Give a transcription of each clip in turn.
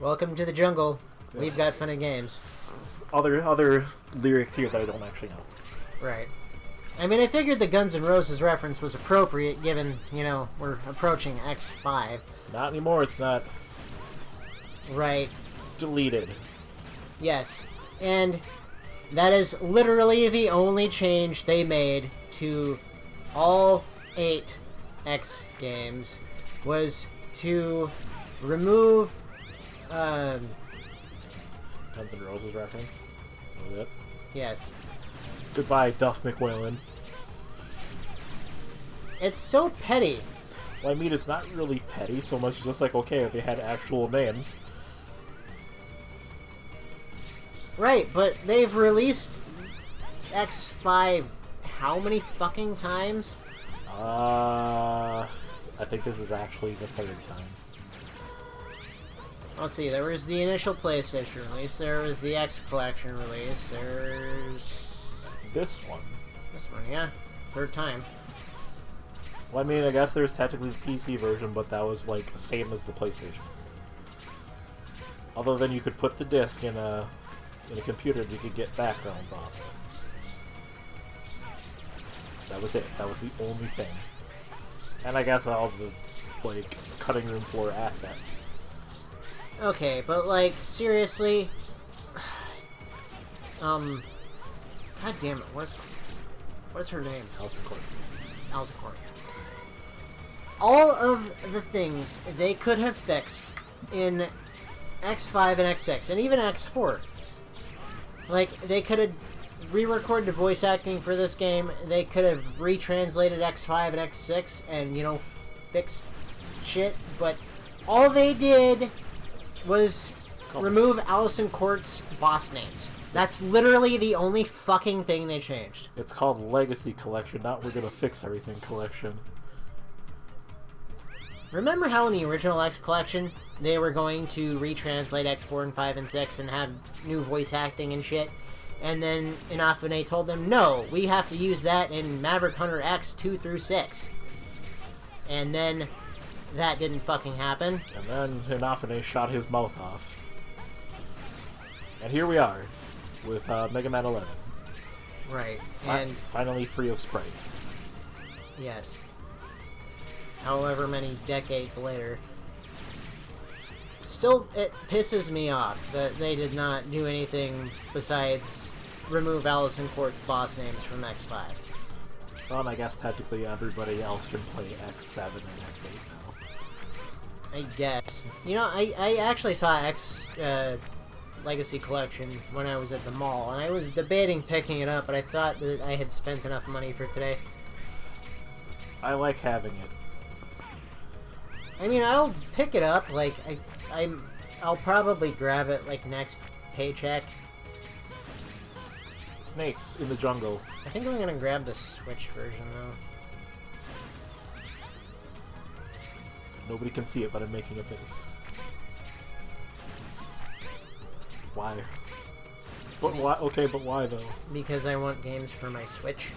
Welcome to the jungle. Yeah. We've got fun and games. Other lyrics here that I don't actually know. Right. I mean, I figured the Guns N' Roses reference was appropriate given, you know, we're approaching X5. Not anymore, it's not. Right. Deleted. Yes. And that is literally the only change they made to all 8 X games was to remove Guns N' Roses reference. That was it. yes. Goodbye, Duff McWhalen. It's so petty. Well, I mean, it's not really petty so much, just like, okay, if they had actual names. Right, but they've released X5 how many fucking times? I think this is actually the 3rd time. Let's see, there was the initial PlayStation release, there was the X Collection release, there's This one. this one, yeah. 3rd time. Well, I mean, I guess there's technically the PC version, but that was, like, same as the PlayStation. Although then you could put the disc in a computer and you could get backgrounds off it. That was it. That was the only thing. And I guess all the, like, cutting room floor assets. Okay, but like, seriously... God damn it, what is her name? Alison Court. Alison Court. All of the things they could have fixed in X5 and X6, and even X4. Like, they could have re-recorded the voice acting for this game, they could have retranslated X5 and X6 and, you know, fixed shit, but all they did was remove Alison Court's boss names. That's literally the only fucking thing they changed. It's called Legacy Collection, not We're Gonna Fix Everything Collection. Remember how in the original X Collection, they were going to retranslate X4 and 5 and 6 and have new voice acting and shit? And then Inafune told them, no, we have to use that in Maverick Hunter X 2 through 6. And then that didn't fucking happen. And then Inafune shot his mouth off. And here we are, with Megaman 11. Right. And finally free of sprites. yes. However many decades later. Still, it pisses me off that they did not do anything besides remove Alison Court's boss names from X5. Well, and I guess technically everybody else can play X7 and X8 now. I guess. You know, I actually saw X Legacy Collection when I was at the mall, and I was debating picking it up, but I thought that I had spent enough money for today. I like having it. I mean, I'll pick it up, like, I'll probably grab it, like, next paycheck. Snakes in the jungle. I think I'm gonna grab the Switch version, though. Nobody can see it, but I'm making a face. Why? But why? Okay, but why though? Because I want games for my Switch.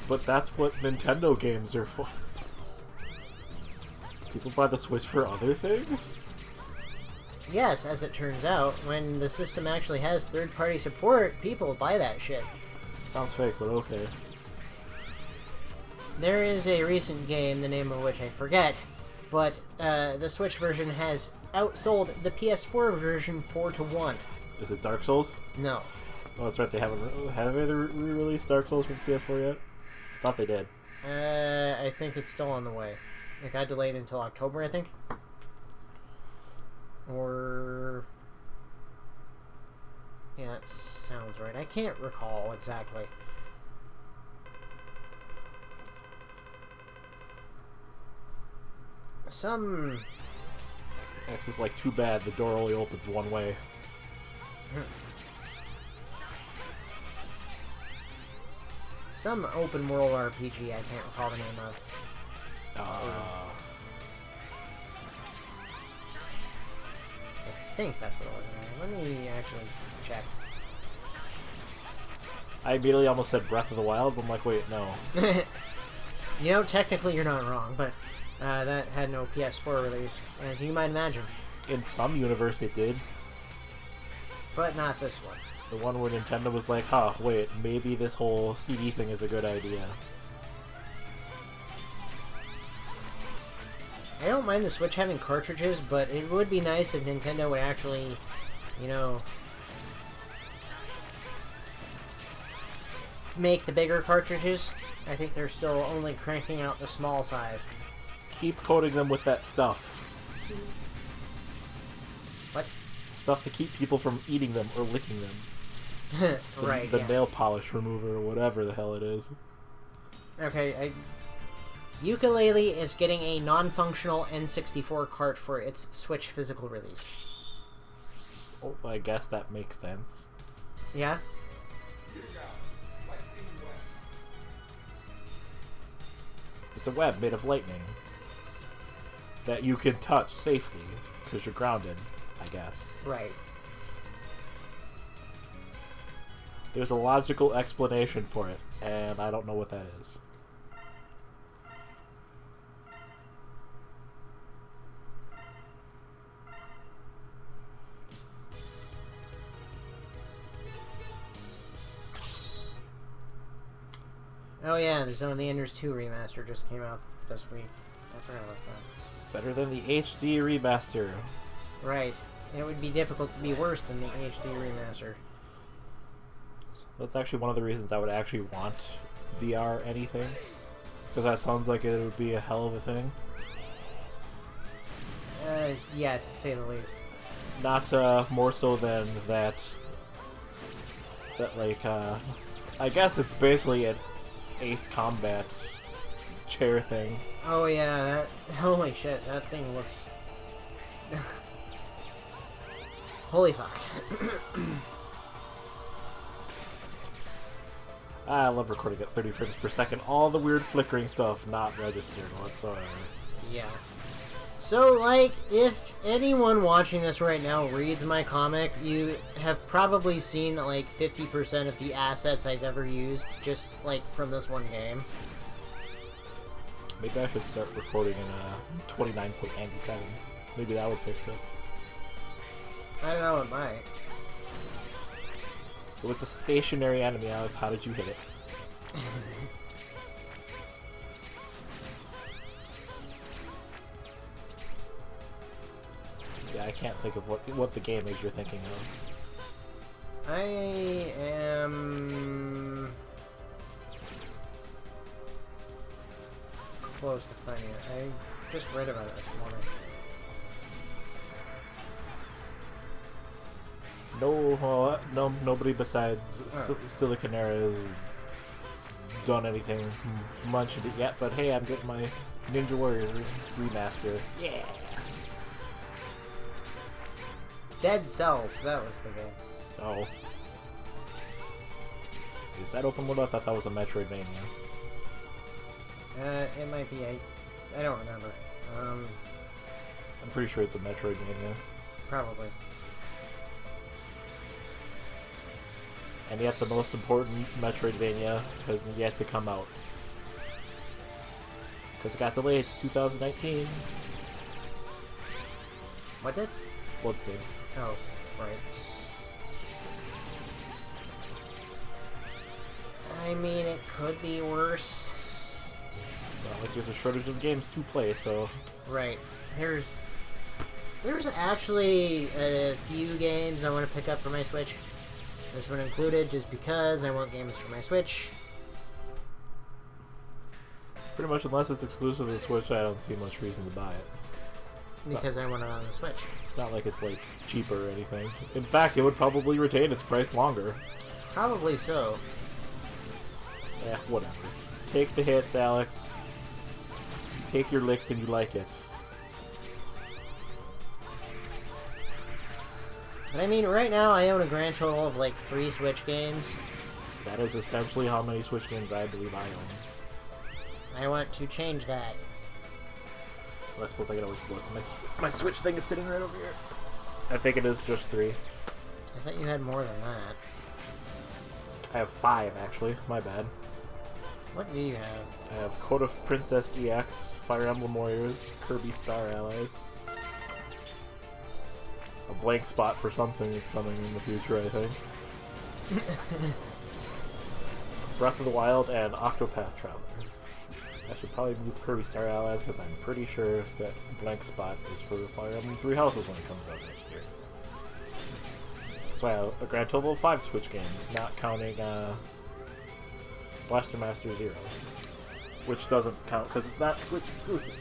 But that's what Nintendo games are for. People buy the Switch for other things? Yes, as it turns out, when the system actually has third-party support, people buy that shit. Sounds fake, but okay. There is a recent game, the name of which I forget, but the Switch version has outsold the PS4 version 4-1. Is it Dark Souls? No. Oh, that's right, they haven't re-released Dark Souls from PS4 yet? I thought they did. I think it's still on the way. It got delayed until October, I think. Or... yeah, that sounds right. I can't recall exactly. Some... X is like, too bad, the door only opens one way. Some open world RPG I can't recall the name of. I think that's what it was. Let me actually check. I immediately almost said Breath of the Wild, but I'm like, wait, no. You know, technically you're not wrong, but that had no PS4 release, as you might imagine. In some universe it did. But not this one. The one where Nintendo was like, huh, wait, maybe this whole CD thing is a good idea. I don't mind the Switch having cartridges, but it would be nice if Nintendo would actually, you know, make the bigger cartridges. I think they're still only cranking out the small size. Keep coating them with that stuff. What? Stuff to keep people from eating them or licking them. Right, The yeah. nail polish remover or whatever the hell it is. Okay, Ukulele is getting a non-functional N64 cart for its Switch physical release. Oh, I guess that makes sense. Yeah? It's a web made of lightning that you can touch safely because you're grounded, I guess. Right. There's a logical explanation for it, and I don't know what that is. Oh yeah, the Zone of the Enders 2 remaster just came out this week. I forgot about that. Better than the HD remaster. Right. It would be difficult to be worse than the HD remaster. That's actually one of the reasons I would actually want VR anything. Because that sounds like it would be a hell of a thing. Yeah, to say the least. Not more so than that, like, I guess it's basically an Ace Combat chair thing. Oh yeah, that... Holy shit, that thing looks... Holy fuck. I love recording at 30 frames per second. All the weird flickering stuff not registered whatsoever. Yeah. So, like, if anyone watching this right now reads my comic, you have probably seen, like, 50% of the assets I've ever used, just, like, from this one game. Maybe I should start recording in 29.97. Maybe that would fix it. I don't know, it might. It was a stationary enemy, Alex. How did you hit it? Yeah, I can't think of what the game is you're thinking of. I am... close to finding it. I just read about it this morning. Nobody besides Siliconera has done anything much of it yet, but hey, I'm getting my Ninja Warrior remaster. Yeah! Dead Cells, that was the game. Oh. Is that open world? I thought that was a Metroidvania. It might be. I don't remember. I'm pretty sure it's a Metroidvania. Probably. And yet the most important Metroidvania has yet to come out. Because it got delayed to 2019. What did? Bloodstained. Oh, right. I mean, it could be worse. Well, like there's a shortage of games to play, so... Right. There's actually a few games I want to pick up for my Switch. This one included, just because I want games for my Switch. Pretty much, unless it's exclusive to the Switch, I don't see much reason to buy it. Because I want it on the Switch. It's not like it's, like, cheaper or anything. In fact, it would probably retain its price longer. Probably so. Eh, whatever. Take the hits, Alex. You take your licks and you like it. But I mean, right now I own a grand total of like 3 Switch games. That is essentially how many Switch games I believe I own. I want to change that. Well, I suppose I can always look. My Switch thing is sitting right over here. I think it is just 3. I thought you had more than that. I have 5, actually. My bad. What do you have? I have Code of Princess EX, Fire Emblem Warriors, Kirby Star Allies. blank spot for something that's coming in the future, I think. Breath of the Wild and Octopath Traveler. I should probably move Kirby Star Allies because I'm pretty sure that blank spot is for Fire Emblem 3 Houses when it comes out next year. So I have a grand total of 5 Switch games, not counting Blaster Master Zero, which doesn't count because it's not Switch exclusive.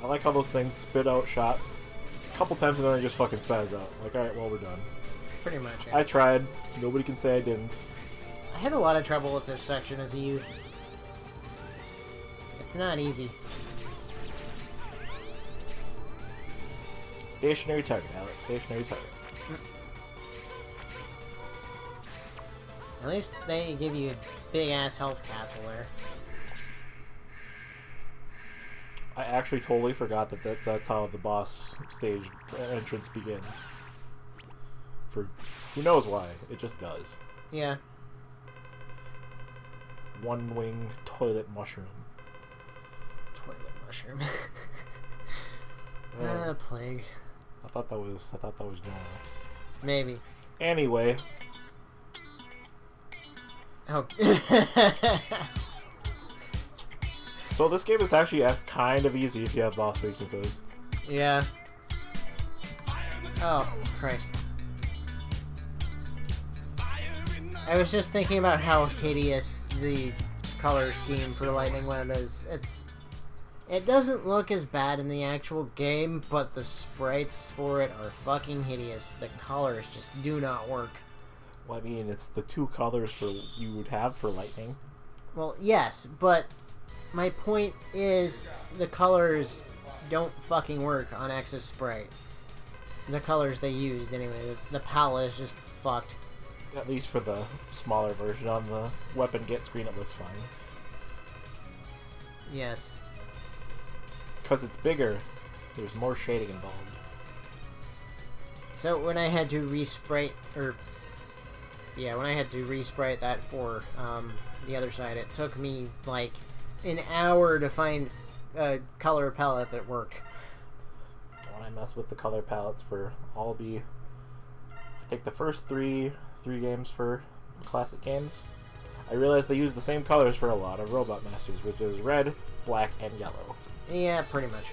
I like how those things spit out shots a couple times and then they just fucking spaz out. Like, alright, well, we're done. Pretty much, yeah. I tried. Nobody can say I didn't. I had a lot of trouble with this section as a youth. It's not easy. Stationary target, Alex. Stationary target. At least they give you a big-ass health capsule there. I actually totally forgot that's how the boss stage entrance begins. For who knows why, it just does. Yeah. One wing toilet mushroom. Toilet mushroom. Oh. Plague. I thought that was general. Maybe. Anyway. Oh. So this game is actually kind of easy if you have boss weaknesses. Yeah. Oh, Christ. I was just thinking about how hideous the color scheme for Lightning Web is. It doesn't look as bad in the actual game, but the sprites for it are fucking hideous. The colors just do not work. Well, I mean, it's the 2 colors you would have for Lightning. Well, yes, but my point is the colors don't fucking work on X's sprite. The colors they used, anyway. The palette is just fucked. At least for the smaller version. On the weapon get screen, it looks fine. Yes. Because it's bigger, there's more shading involved. So when I had to resprite, when I had to resprite that for the other side, it took me like an hour to find a color palette that worked. When I mess with the color palettes for all the, I think the first three games for classic games, I realized they use the same colors for a lot of Robot Masters, which is red, black, and yellow. Yeah, pretty much.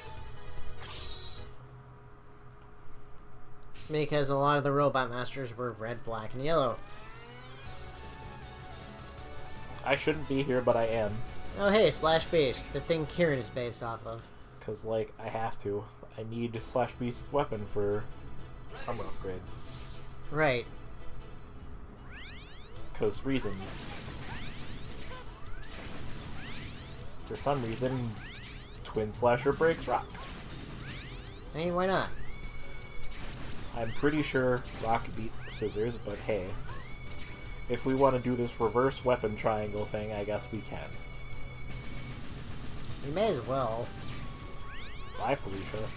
Because a lot of the Robot Masters were red, black, and yellow. I shouldn't be here, but I am. Oh hey, Slash Beast, the thing Kieran is based off of. Because, like, I have to. I need Slash Beast's weapon for armor upgrades. Right. Because reasons. For some reason, Twin Slasher breaks rocks. Hey, why not? I'm pretty sure rock beats scissors, but hey. If we want to do this reverse weapon triangle thing, I guess we can. We may as well. Bye, Felicia.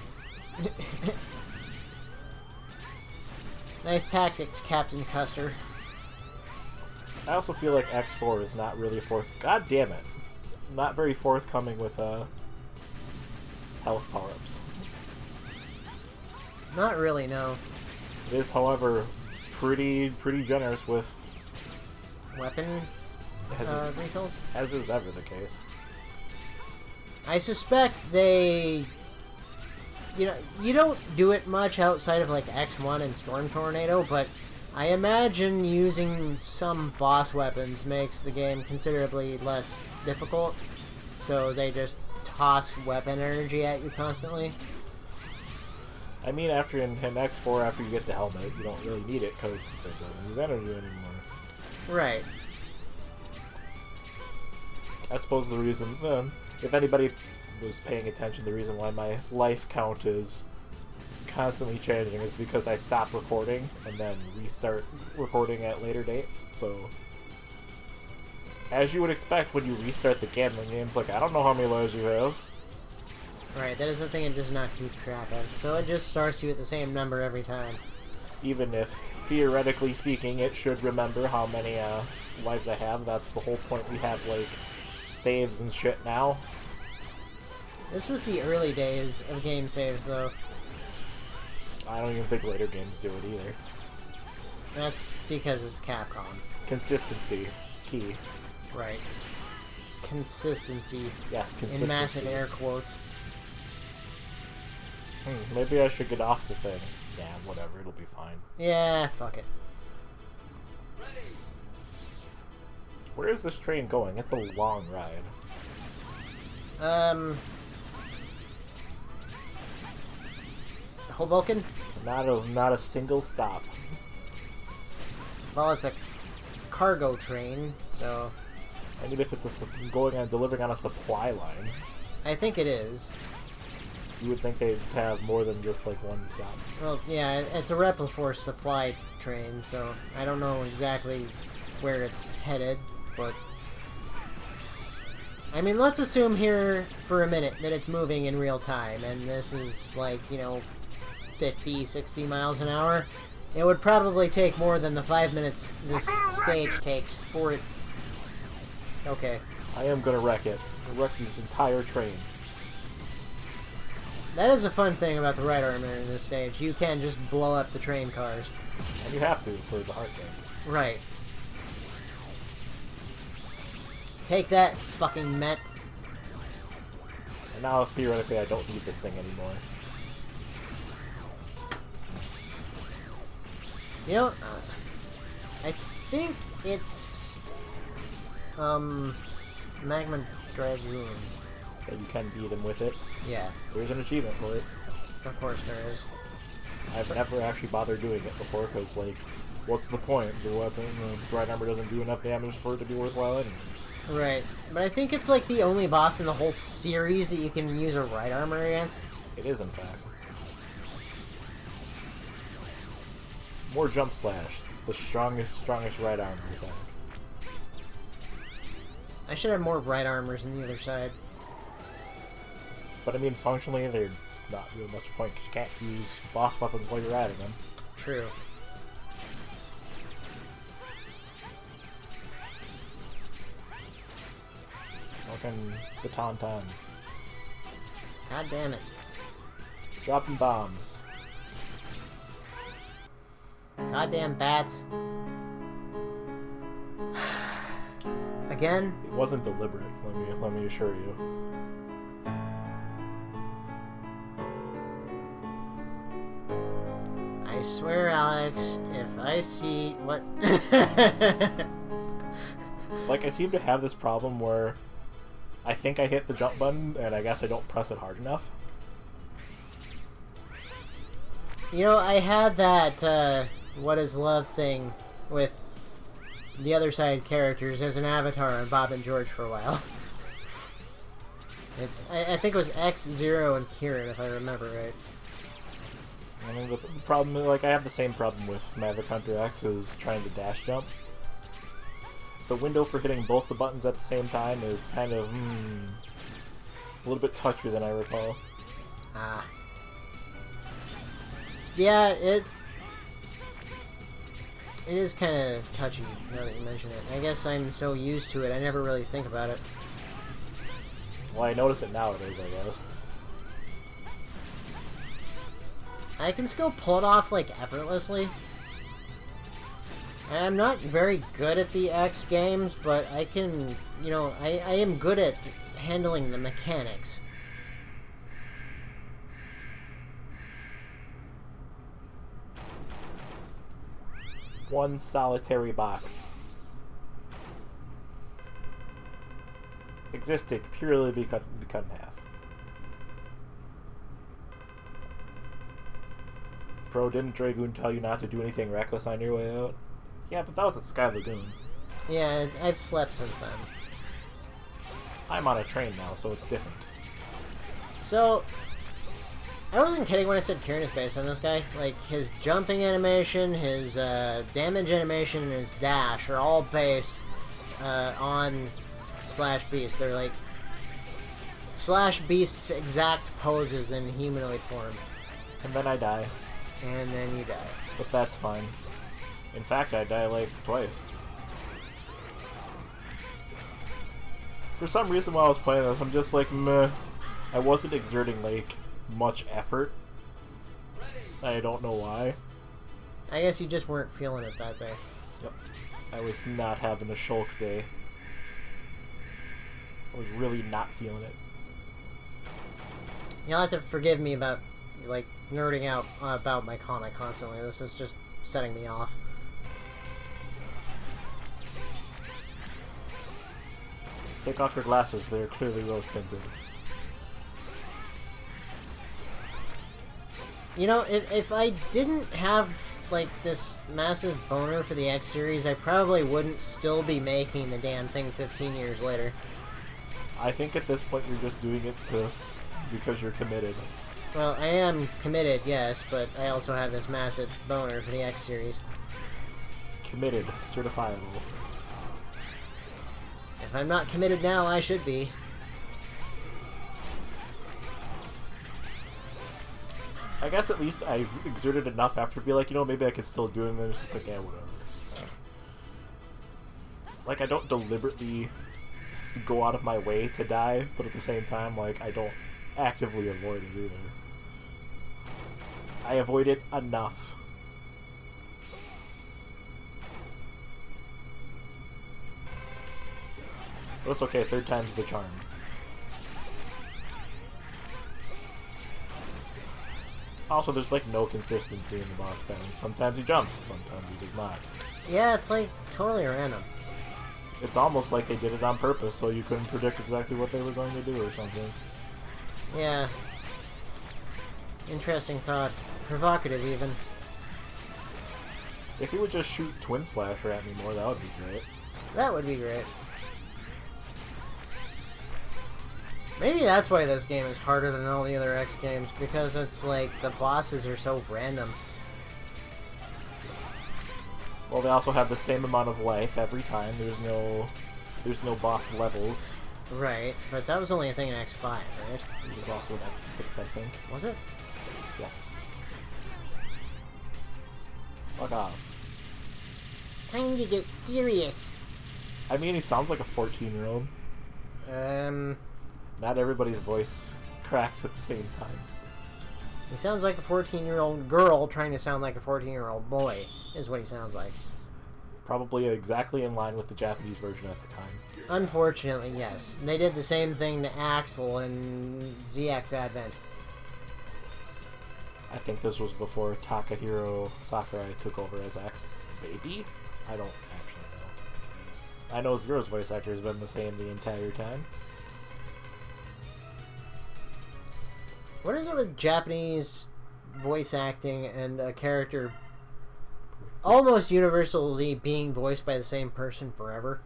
Nice tactics, Captain Custer. I also feel like X4 is not really God damn it. Not very forthcoming with health power-ups. Not really, no. It is, however, pretty generous with Weapon refills? as is ever the case. I suspect they... You don't do it much outside of, like, X1 and Storm Tornado, but I imagine using some boss weapons makes the game considerably less difficult, so they just toss weapon energy at you constantly. I mean, after in X4, after you get the helmet, you don't really need it because it doesn't use energy anymore. Right. I suppose the reason, if anybody was paying attention, the reason why my life count is constantly changing is because I stop recording and then restart recording at later dates. So, as you would expect when you restart the gambling games, like, I don't know how many lives you have. Right, that is the thing it does not keep track of. So it just starts you at the same number every time. Even if, theoretically speaking, it should remember how many lives I have. That's the whole point. We have, like, saves and shit now. This was the early days of game saves, though. I don't even think later games do it either. That's because it's Capcom. Consistency. Key. Right. Consistency. Yes, consistency. In massive air quotes. Maybe I should get off the thing. Yeah, whatever, it'll be fine. Yeah, fuck it. Where is this train going? It's a long ride. Hoboken? Not a single stop. Well, it's a cargo train, so... I mean, if it's delivering on a supply line, I think it is. you would think they'd have more than just, like, one stop. Well, yeah, it's a Repliforce supply train, so I don't know exactly where it's headed, but... I mean, let's assume here for a minute that it's moving in real time, and this is, like, 50, 60 miles an hour. It would probably take more than the 5 minutes this stage takes for it. Okay. I am gonna wreck it. Wreck this entire train. That is a fun thing about the right armor in this stage. You can just blow up the train cars. And you have to for the hard game. Right. Take that, fucking Met. And now, theoretically, I don't need this thing anymore. I think it's... Magma Dragoon. That you can beat him with it. Yeah. There's an achievement for it. Of course there is. I've never actually bothered doing it before, because, like, what's the point? The weapon, the right armor doesn't do enough damage for it to be worthwhile anyway. Right. But I think it's, like, the only boss in the whole series that you can use a right armor against. It is, in fact. More jump slash. The strongest right armor, I think. I should have more right armors on the other side. But I mean, functionally, there's not really much point, because you can't use boss weapons while you're adding them. True. Fucking the Tauntauns. God damn it. Dropping bombs. Goddamn bats. Again? It wasn't deliberate, let me assure you. I swear, Alex, if I see what... Like, I seem to have this problem where I think I hit the jump button, and I guess I don't press it hard enough. I had that, What is Love thing with the other side characters as an avatar on Bob and George for a while. I think it was X, Zero, and Kieran, if I remember right. I mean, the problem, like, I have the same problem with Maverick Hunter X is trying to dash jump. The window for hitting both the buttons at the same time is kind of, a little bit touchier than I recall. Ah. Yeah, it is kind of touchy, now that you mention it. I guess I'm so used to it, I never really think about it. Well, I notice it nowadays, I guess. I can still pull it off, like, effortlessly. I'm not very good at the X games, but I can, I am good at handling the mechanics. One solitary box. Existed purely be cut in half. Bro, didn't Dragoon tell you not to do anything reckless on your way out? Yeah, but that was at Sky Lagoon. Yeah, I've slept since then. I'm on a train now, so it's different. So, I wasn't kidding when I said Kieran is based on this guy. Like, his jumping animation, his damage animation, and his dash are all based on Slash Beast. They're like Slash Beast's exact poses in humanoid form. And then I die. And then you die. But that's fine. In fact, I die like twice. For some reason while I was playing this, I'm just like, meh. I wasn't exerting, like, much effort. I don't know why. I guess you just weren't feeling it that day. Yep. I was not having a shulk day. I was really not feeling it. You'll have to forgive me about, like, nerding out about my comic constantly. This is just setting me off. Take off your glasses, they're clearly rose tinted. You know, if I didn't have, like, this massive boner for the X series, I probably wouldn't still be making the damn thing 15 years later. I think at this point you're just doing it because you're committed. Well, I am committed, yes, but I also have this massive boner for the X series. Committed, certifiable. If I'm not committed now, I should be. I guess at least I exerted enough after to be like, you know, maybe I could still do it, and then it's just like, yeah, whatever. Like, I don't deliberately go out of my way to die, but at the same time, like, I don't actively avoid it either. I avoid it enough. But it's okay, third time's the charm. Also, there's like no consistency in the boss battle. Sometimes he jumps, sometimes he does not. Yeah, it's like totally random. It's almost like they did it on purpose so you couldn't predict exactly what they were going to do or something. Yeah. Interesting thought. Provocative, even. If he would just shoot Twin Slasher at me more, that would be great. That would be great. Maybe that's why this game is harder than all the other X games, because it's like the bosses are so random. Well, they also have the same amount of life every time. There's no boss levels. Right, but that was only a thing in X5, right? It was also in X6, I think. Was it? Yes. Fuck off. Time to get serious. I mean, he sounds like a 14-year-old. Not everybody's voice cracks at the same time. He sounds like a 14-year-old girl trying to sound like a 14-year-old boy, is what he sounds like. Probably exactly in line with the Japanese version at the time. Unfortunately, yes. They did the same thing to Axel in ZX Advent. I think this was before Takahiro Sakurai took over as X. Maybe? I don't actually know. I know Zero's voice actor has been the same the entire time. What is it with Japanese voice acting and a character almost universally being voiced by the same person forever?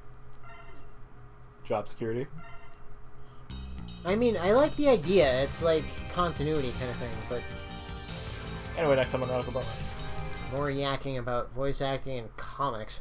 Job security. I mean, I like the idea. It's like continuity kind of thing, but... Anyway, next time on Radical Bromance. More yakking about voice acting and comics.